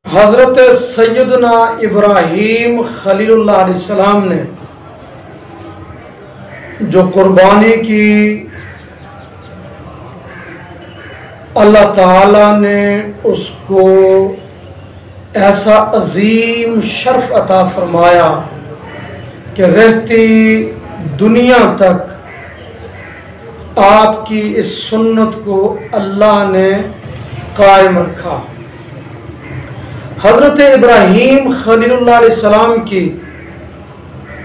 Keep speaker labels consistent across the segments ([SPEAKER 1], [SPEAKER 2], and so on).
[SPEAKER 1] हज़रत सैयदना इब्राहीम खलीलुल्लाह अलैहिस्सलाम ने जो कुर्बानी की, अल्लाह ताला ने उसको ऐसा अजीम शर्फ अता फरमाया कि रहती दुनिया तक आपकी इस सुन्नत को अल्लाह ने कायम रखा। हज़रत इब्राहीम खलीलुल्लाह अलैहिस्सलाम की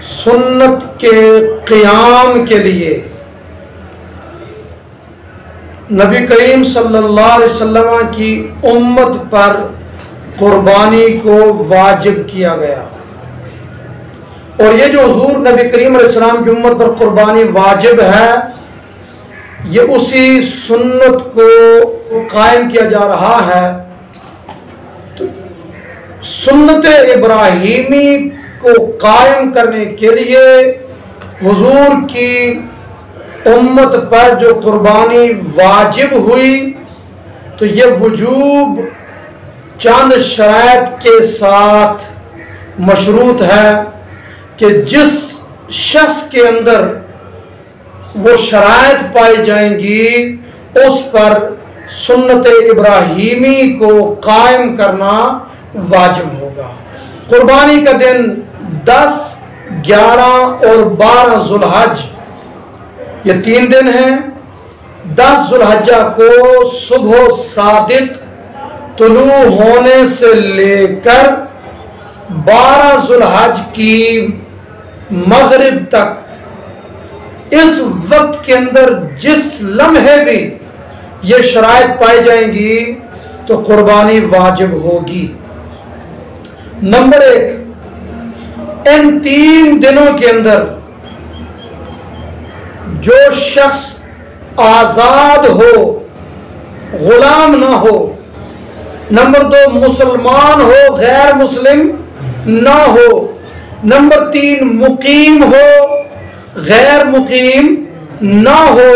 [SPEAKER 1] सुन्नत के क़ियाम के लिए नबी करीम सल्लल्लाहु अलैहि वसल्लम की उम्मत पर कुर्बानी को वाजिब किया गया। और ये जो हुज़ूर नबी करीम अलैहि सलाम की उम्मत पर कुर्बानी वाजिब है, ये उसी सुन्नत को कायम किया जा रहा है। तो सुन्नत इब्राहीमी को कायम करने के लिए हुजूर की उम्मत पर जो कुर्बानी वाजिब हुई, तो ये वजूब चंद शराइत के साथ मशरूत है कि जिस शख्स के अंदर वो शराइत पाई जाएंगी उस पर सुन्नत इब्राहीमी को कायम करना वाजिब होगा। कुर्बानी का दिन 10, 11 और 12 ज़ुल्हज, ये 3 दिन हैं। 10 ज़ुल्हज्जा को सुबह सादिक तुलू होने से लेकर 12 ज़ुल्हज की मगरिब तक, इस वक्त के अंदर जिस लम्हे भी ये शराइत पाई जाएंगी तो कुर्बानी वाजिब होगी। नंबर 1, इन 3 दिनों के अंदर जो शख्स आजाद हो, गुलाम ना हो। नंबर 2, मुसलमान हो, गैर मुस्लिम ना हो। नंबर 3, मुकीम हो, गैर मुकीम ना हो।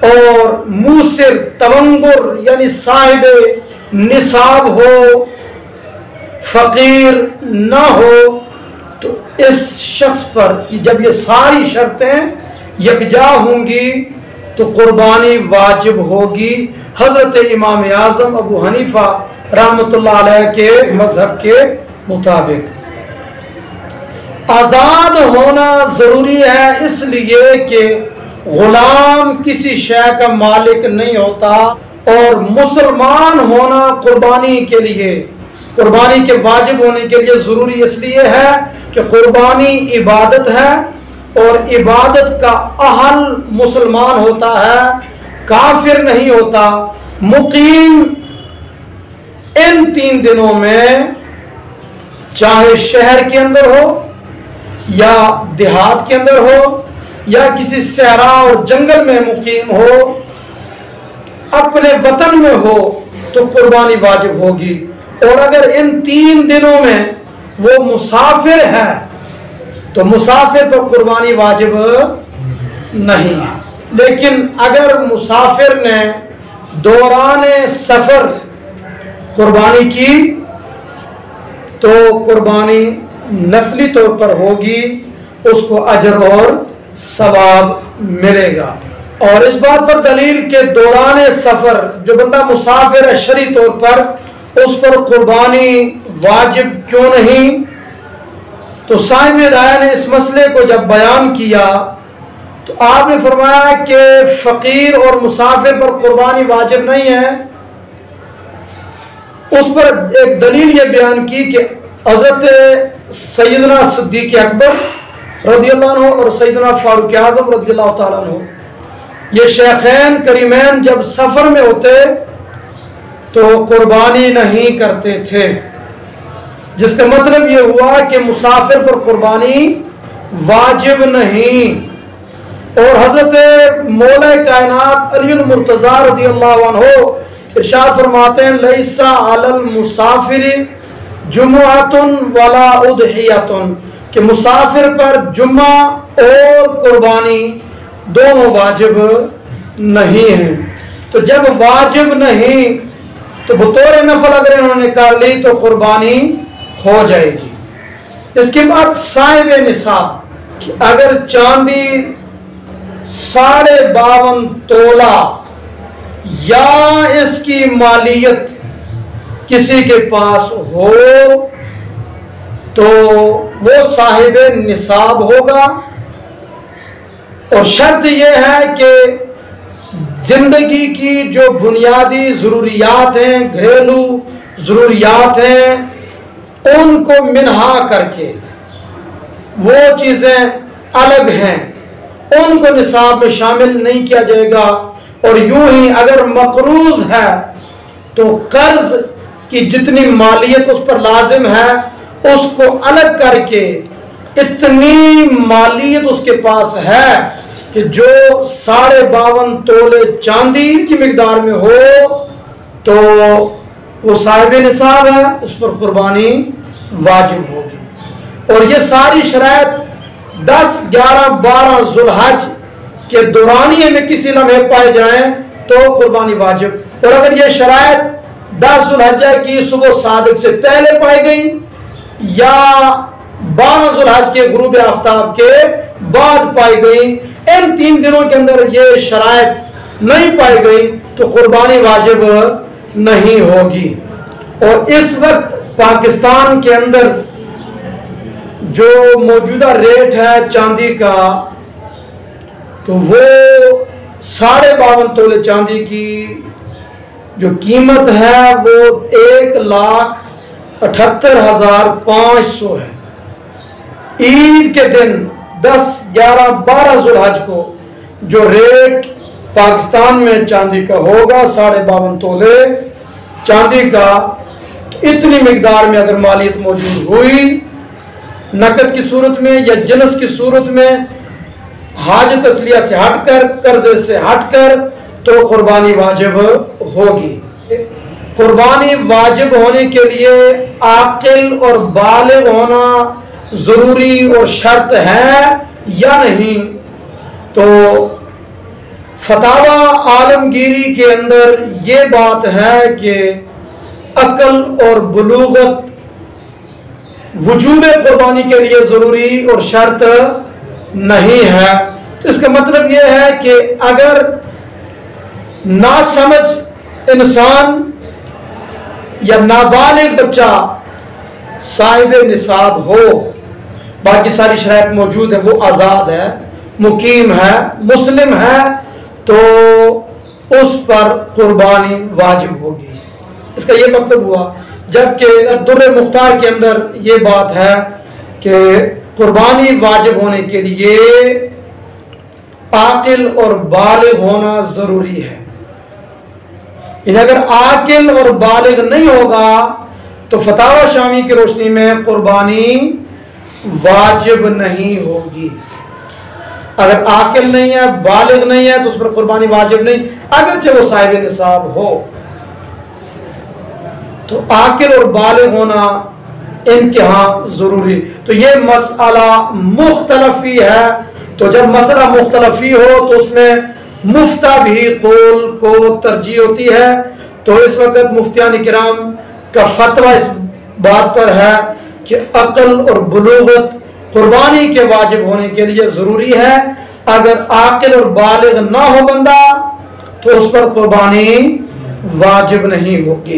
[SPEAKER 1] और मूसिर तवंगुर यानी साहिब निसाब हो, फकीर ना हो। तो इस शख्स पर जब ये सारी शर्तें यकजा होंगी तो कुर्बानी वाजिब होगी। हजरत इमाम आज़म अबू हनीफा रहमतुल्लाह अलैह के मजहब के मुताबिक आज़ाद होना ज़रूरी है, इसलिए कि गुलाम किसी शय का मालिक नहीं होता। और मुसलमान होना कुर्बानी के लिए, कुर्बानी के वाजिब होने के लिए ज़रूरी इसलिए है कि कुर्बानी इबादत है और इबादत का अहल मुसलमान होता है, काफिर नहीं होता। मुकीम इन 3 दिनों में चाहे शहर के अंदर हो या देहात के अंदर हो या किसी सहरा और जंगल में मुकीम हो, अपने वतन में हो, तो कुर्बानी वाजिब होगी। और अगर इन 3 दिनों में वो मुसाफिर है तो मुसाफिर पर कुर्बानी वाजिब नहीं है। लेकिन अगर मुसाफिर ने दौरान सफर कुर्बानी की तो कुर्बानी नफली तौर पर होगी, उसको अजर और सवाब मिलेगा। और इस बात पर दलील के दौरान सफर जो बंदा मुसाफिर है शरई तौर पर, उस पर कुर्बानी वाजिब क्यों नहीं? तो साहिब हिदायत ने इस मसले को जब बयान किया तो आपने फरमाया कि फकीर और मुसाफिर पर कुर्बानी वाजिब नहीं है। उस पर एक दलील ये बयान की कि हज़रत सैयदना सिद्दीक़ अकबर रज़ियल्लाहु अन्हु और सैयदना फारूक आज़म रज़ियल्लाहु ताला अन्हु, ये शेखैन करीमैन जब सफ़र में होते तो कुर्बानी नहीं करते थे, जिसका मतलब ये हुआ कि मुसाफिर पर कुर्बानी वाजिब नहीं। और हज़रत मौला कायनात अलीउल मुर्तज़ा रज़ियल्लाहु अन्हु इरशाद फरमाते हैं, लैसा अलल मुसाफिर जुमुअतुन वला उदहियतुन, कि मुसाफिर पर जुम्मा और कुर्बानी दोनों वाजिब नहीं हैं। तो जब वाजिब नहीं तो बतौर नफल अगर इन्होंने कर ली तो कुर्बानी हो जाएगी। इसके बाद साहिब निसाब, अगर चांदी 52.5 तोला या इसकी मालियत किसी के पास हो तो वो साहिब निसाब होगा। और शर्त यह है कि जिंदगी की जो बुनियादी ज़रूरियात हैं, घरेलू ज़रूरियात हैं, उनको मिनहा करके वो चीज़ें अलग हैं, उनको निसाब में शामिल नहीं किया जाएगा। और यूं ही अगर मकरूज है तो कर्ज की जितनी मालियत उस पर लाजिम है उसको अलग करके इतनी मालियत उसके पास है कि जो 52.5 तोले चांदी की मिकदार में हो तो वो साहिब निसाब है, उस पर कुर्बानी वाजिब होगी। और ये सारी शराइत 10, 11, 12 ज़ुल्हज के दौरानिये में किसी लम्हे पाए जाएं तो कुर्बानी वाजिब। और अगर ये शराइत 10 ज़ुल्हज्जा की सुबह सादिक से पहले पाई गई या 12 ज़ुल्हज के गुरूब आफ्ताब के बाद पाई गई, इन 3 दिनों के अंदर ये शराइत नहीं पाई गई तो कुर्बानी वाजिब नहीं होगी। और इस वक्त पाकिस्तान के अंदर जो मौजूदा रेट है चांदी का, तो वो 52.5 तोले चांदी की जो कीमत है वो 1,78,500 है। ईद के दिन 10, 11, 12 ज़ुल्हज को जो रेट पाकिस्तान में चांदी का होगा 52.5 तोले चांदी का, तो इतनी मिकदार में अगर मालियत मौजूद हुई नकद की सूरत में या जिनस की सूरत में, हाजत असलिया से हटकर, कर्जे से हटकर, तो कुर्बानी वाजिब होगी। कुर्बानी वाजिब होने के लिए आकिल और बालिग होना ज़रूरी और शर्त है या नहीं, तो फतावा आलमगीरी के अंदर ये बात है कि अकल और बुलूगत वजूब कुर्बानी के लिए ज़रूरी और शर्त नहीं है। तो इसका मतलब यह है कि अगर नासमझ इंसान या नाबालिग बच्चा साहिब निसाब हो, बाकी सारी शराइत मौजूद है, वो आज़ाद है, मुकीम है, मुस्लिम है, तो उस पर कुर्बानी वाजिब होगी। इसका ये मतलब हुआ। जबकि दुर्र मुख्तार के अंदर ये बात है कि कुर्बानी वाजिब होने के लिए आकिल और बालिग होना ज़रूरी है। अगर आकिल और बालिग नहीं होगा तो फतावा शामी की रोशनी में कुर्बानी वाजिब नहीं होगी। अगर आकिल नहीं है, बालिग नहीं है, तो उस पर कुर्बानी वाजिब नहीं, अगरचे वो साहिब निसाब हो। तो आकिल और बालिग होना इनके यहाँ जरूरी। तो ये मसला मुख्तलफी है। तो जब मसला मुख्तलफी हो तो उसमें मुफ्ता भी कौल को तरजीह होती है। तो इस वक्त मुफ्तियान किराम का फतवा इस बात पर है कि अकल और बुलूगत कुर्बानी के वाजिब होने के लिए ज़रूरी है। अगर आकिल और बालिग ना हो बंदा तो उस पर कुर्बानी वाजिब नहीं होगी।